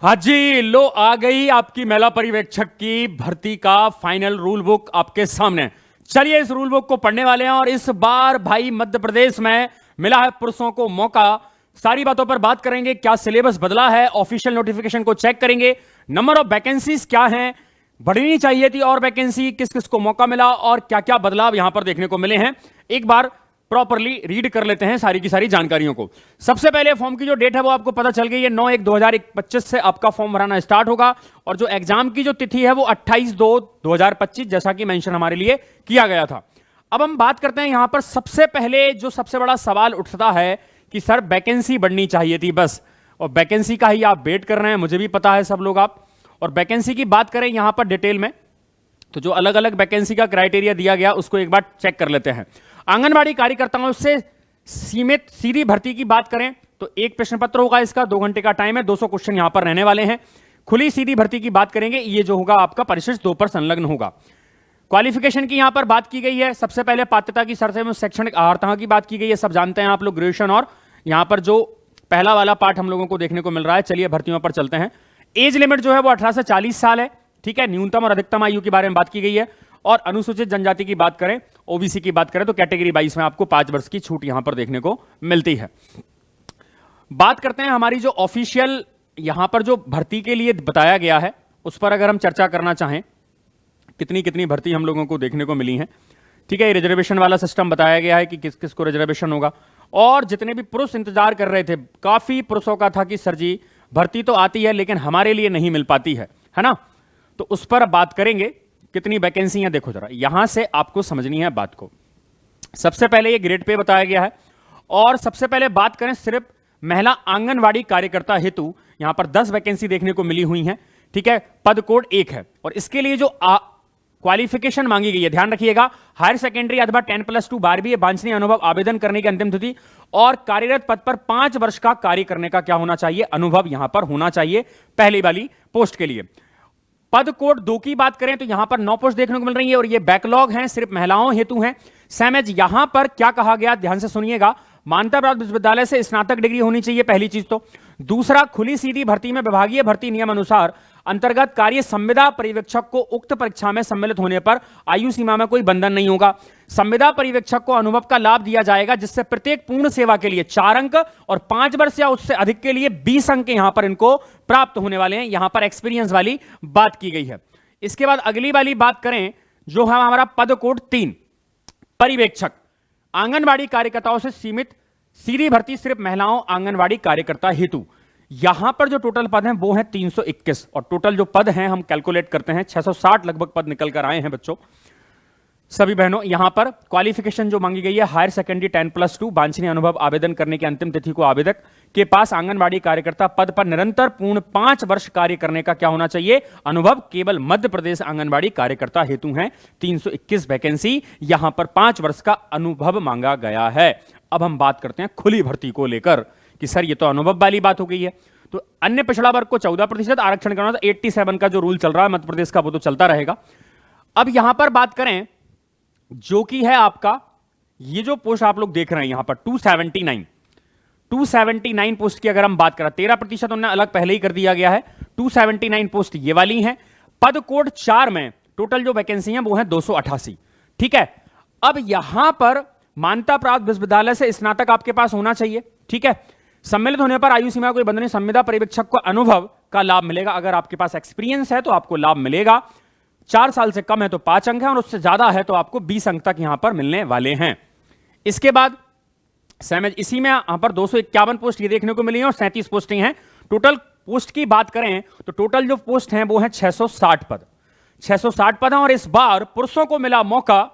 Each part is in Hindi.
हाँ जी, लो आ गई आपकी महिला पर्यवेक्षक की भर्ती का फाइनल रूल बुक आपके सामने। चलिए इस रूल बुक को पढ़ने वाले हैं और इस बार भाई मध्य प्रदेश में मिला है पुरुषों को मौका। सारी बातों पर बात करेंगे, क्या सिलेबस बदला है, ऑफिशियल नोटिफिकेशन को चेक करेंगे, नंबर ऑफ वैकेंसीज क्या हैं, बढ़नी चाहिए थी और वैकेंसी किस किस को मौका मिला और क्या क्या बदलाव यहां पर देखने को मिले हैं। एक बार प्रॉपरली रीड कर लेते हैं सारी की सारी जानकारियों को। सबसे पहले फॉर्म की जो डेट है वो आपको पता चल गई है, 9/1/2025 से आपका फॉर्म भराना स्टार्ट होगा और जो एग्जाम की जो तिथि है वो 28/2/2025 जैसा कि मेंशन हमारे लिए किया गया था। अब हम बात करते हैं यहां पर सबसे पहले जो सबसे बड़ा सवाल उठता है कि सर वैकेंसी बढ़नी चाहिए थी बस, और वैकेंसी का ही आप वेट कर रहे हैं, मुझे भी पता है सब लोग आप। और वैकेंसी की बात करें यहां पर डिटेल में तो जो अलग अलग वैकेंसी का क्राइटेरिया दिया गया उसको एक बार चेक कर लेते हैं। आंगनबाड़ी कार्यकर्ताओं से सीमित सीधी भर्ती की बात करें तो एक प्रश्न पत्र होगा, इसका 2 घंटे का टाइम है, 200 क्वेश्चन यहां पर रहने वाले हैं। खुली सीधी भर्ती की बात करेंगे, ये जो होगा आपका परिशिष्ट 2 पर संलग्न होगा। क्वालिफिकेशन की यहां पर बात की गई है, सबसे पहले पात्रता की शर्तें में शैक्षणिक अर्हता की बात की गई है, सब जानते हैं आप लोग, ग्रेजुएशन। और यहां पर जो पहला वाला पार्ट हम लोगों को देखने को मिल रहा है, चलिए भर्तियों पर चलते हैं। एज लिमिट जो है वो 18 से 40 साल है, ठीक है। न्यूनतम और अधिकतम आयु के बारे में बात की गई है। और अनुसूचित जनजाति की बात करें, ओबीसी की बात करें तो कैटेगरी 22 में आपको 5 वर्ष की छूट यहां पर देखने को मिलती है। बात करते हैं हमारी जो ऑफिशियल यहां पर जो भर्ती के लिए बताया गया है उस पर अगर हम चर्चा करना चाहें, कितनी कितनी भर्ती हम लोगों को देखने को मिली है, ठीक है। रिजर्वेशन वाला सिस्टम बताया गया है कि किस किस को रिजर्वेशन होगा। और जितने भी पुरुष इंतजार कर रहे थे, काफी पुरुषों का था कि सर जी भर्ती तो आती है लेकिन हमारे लिए नहीं मिल पाती है ना, तो उस पर बात करेंगे। कितनी वैकेंसी देखो जरा, यहां से आपको समझनी है बात को। सबसे पहले ये ग्रेड पे बताया गया है और सबसे पहले बात करें सिर्फ महिला आंगनवाड़ी कार्यकर्ता हेतु यहां पर 10 वैकेंसी देखने को मिली हुई हैं, ठीक है। पद कोड 1 है और इसके लिए जो क्वालिफिकेशन मांगी गई है, ध्यान रखिएगा, हायर सेकेंडरी अथवा 10+2 12वीं वांछनीय अनुभव, आवेदन करने की अंतिम तिथि और कार्यरत पद पर 5 वर्ष का कार्य करने का क्या होना चाहिए, अनुभव यहां पर होना चाहिए पहली वाली पोस्ट के लिए। पद कोड 2 की बात करें तो यहां पर 9 पोस्ट देखने को मिल रही है और ये बैकलॉग हैं, सिर्फ महिलाओं हेतु हैं। सैमेज यहां पर क्या कहा गया, ध्यान से सुनिएगा, मान्यता प्राप्त विश्वविद्यालय से स्नातक डिग्री होनी चाहिए, पहली चीज तो। दूसरा, खुली सीधी भर्ती में विभागीय भर्ती नियम अनुसार अंतर्गत कार्य संविदा पर्यवेक्षक को उक्त परीक्षा में सम्मिलित होने पर आयु सीमा में कोई बंधन नहीं होगा। संविदा पर्यवेक्षक को अनुभव का लाभ दिया जाएगा जिससे प्रत्येक पूर्ण सेवा के लिए 4 अंक और 5 वर्ष या उससे अधिक के लिए 20 अंक यहां पर इनको प्राप्त होने वाले हैं। यहां पर एक्सपीरियंस वाली बात की गई है। इसके बाद अगली वाली बात करें जो है हमारा पद कोड 3, पर्यवेक्षक आंगनवाड़ी कार्यकर्ताओं से सीमित सीधी भर्ती सिर्फ महिलाओं आंगनवाड़ी कार्यकर्ता हेतु। यहां पर जो टोटल पद हैं वो हैं 321 और टोटल जो पद हैं हम कैलकुलेट करते हैं 660 लगभग पद निकल कर आए हैं बच्चों, सभी बहनों। यहां पर क्वालिफिकेशन जो मांगी गई है, हायर सेकेंडरी 10+2 वांछनीय अनुभव, आवेदन करने की अंतिम तिथि को आवेदक के पास आंगनवाड़ी कार्यकर्ता पद पर निरंतर पूर्ण 5 वर्ष कार्य करने का क्या होना चाहिए, अनुभव, केवल मध्य प्रदेश आंगनवाड़ी कार्यकर्ता हेतु हैं 321 वैकेंसी, यहां पर 5 वर्ष का अनुभव मांगा गया है। अब हम बात करते हैं खुली भर्ती को लेकर कि सर ये तो अनुभव वाली बात हो गई है, तो अन्य पिछड़ा वर्ग को 14% आरक्षण करना, तो 87 का जो रूल चल रहा है मध्य प्रदेश का वो तो चलता रहेगा। अब यहां पर बात करें जो कि है आपका ये जो पोस्ट आप लोग देख रहे हैं यहां पर 279 पोस्ट की अगर हम बात करें, 13% उन्हें अलग पहले ही कर दिया गया है। 279 पोस्ट ये वाली हैं। पद कोड 4 में टोटल जो वैकेंसी है वो है 288, ठीक है। अब यहां पर मान्यता प्राप्त विश्वविद्यालय से स्नातक आपके पास होना चाहिए, ठीक है। सम्मिलित होने पर आयु सीमा कोई बंधन नहीं, संविदा पर्यवेक्षक को अनुभव का लाभ मिलेगा, अगर आपके पास एक्सपीरियंस है तो आपको लाभ मिलेगा। 4 साल से कम है तो 5 अंक है और उससे ज्यादा है तो आपको 20 अंक तक यहां पर मिलने वाले हैं। इसके बाद सैमेज इसी में यहां पर 251 पोस्ट ये देखने को मिली है और 37 पोस्टें हैं। टोटल पोस्ट की बात करें तो टोटल जो पोस्ट हैं वो हैं 660 पद, 660 पद हैं। और इस बार पुरुषों को मिला मौका,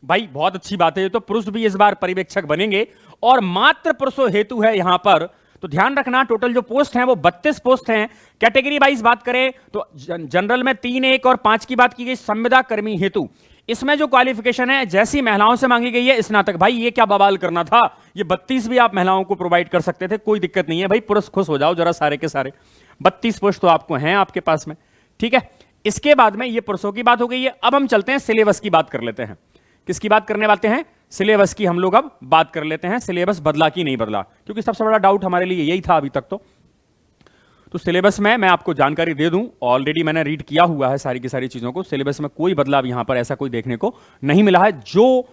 भाई बहुत अच्छी बात है, तो पुरुष भी इस बार पर्यवेक्षक बनेंगे और मात्र पुरुषों हेतु है यहां पर। तो ध्यान रखना टोटल जो पोस्ट हैं वो 32 पोस्ट हैं। कैटेगरी वाइज बात करें तो जनरल में 3, 1 और 5 की बात की गई, संविदा कर्मी हेतु इसमें जो क्वालिफिकेशन है जैसी महिलाओं से मांगी गई है स्नातक। भाई ये क्या बवाल करना था, ये 32 भी आप महिलाओं को प्रोवाइड कर सकते थे, कोई दिक्कत नहीं है भाई, पुरुष खुश हो जाओ जरा सारे के सारे। 32 पोस्ट तो आपको हैं आपके पास में, ठीक है। इसके बाद में ये पुरुषों की बात हो गई है। अब हम चलते हैं सिलेबस की बात कर लेते हैं। किसकी बात करने वाले हैं, सिलेबस की हम लोग अब बात कर लेते हैं। सिलेबस बदला कि नहीं बदला, क्योंकि सबसे बड़ा डाउट हमारे लिए यही था अभी तक। तो सिलेबस में मैं आपको जानकारी दे दूं, ऑलरेडी मैंने रीड किया हुआ है सारी की सारी चीजों को। सिलेबस में कोई बदलाव यहां पर ऐसा कोई देखने को नहीं मिला है। जो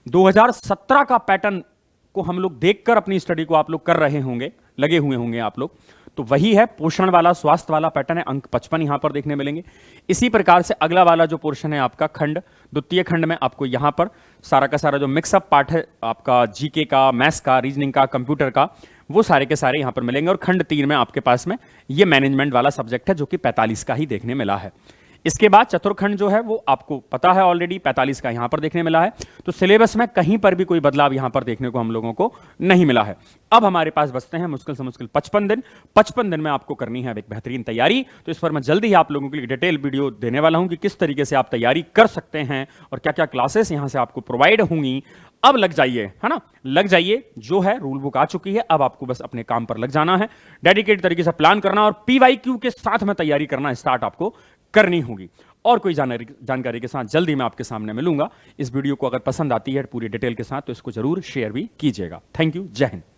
2017 का पैटर्न को हम लोग देखकर अपनी स्टडी को आप लोग कर रहे होंगे, लगे हुए होंगे आप लोग, तो वही है पोषण वाला, स्वास्थ्य वाला पैटर्न है। अंक 55 यहां पर देखने मिलेंगे। इसी प्रकार से अगला वाला जो पोर्शन है आपका खंड, द्वितीय खंड में आपको यहां पर सारा का सारा जो मिक्सअप पार्ट है आपका जीके का, मैथ्स का, रीजनिंग का, कंप्यूटर का, वो सारे के सारे यहां पर मिलेंगे। और खंड 3 में आपके पास में ये मैनेजमेंट वाला सब्जेक्ट है जो कि 45 का ही देखने मिला है। इसके बाद चतुर्थखंड जो है वो आपको पता है ऑलरेडी, 45 का यहां पर देखने मिला है। तो सिलेबस में कहीं पर भी कोई बदलाव यहां पर देखने को हम लोगों को नहीं मिला है। अब हमारे पास बचते हैं मुश्किल से मुश्किल 55 दिन। 55 दिन में आपको करनी है एक बेहतरीन तैयारी। तो इस पर मैं जल्दी ही आप लोगों के लिए डिटेल वीडियो देने वाला हूं कि किस तरीके से आप तैयारी कर सकते हैं और क्या क्या क्लासेस यहां से आपको प्रोवाइड होंगी। अब लग जाइए, है ना, लग जाइए। जो है रूल बुक आ चुकी है, अब आपको बस अपने काम पर लग जाना है, डेडिकेटेड तरीके से प्लान करना और पीवाईक्यू के साथ में तैयारी करना स्टार्ट आपको करनी होगी। और कोई जानकारी के साथ जल्दी मैं आपके सामने मिलूंगा। इस वीडियो को अगर पसंद आती है पूरी डिटेल के साथ तो इसको जरूर शेयर भी कीजिएगा। थैंक यू, जय हिंद।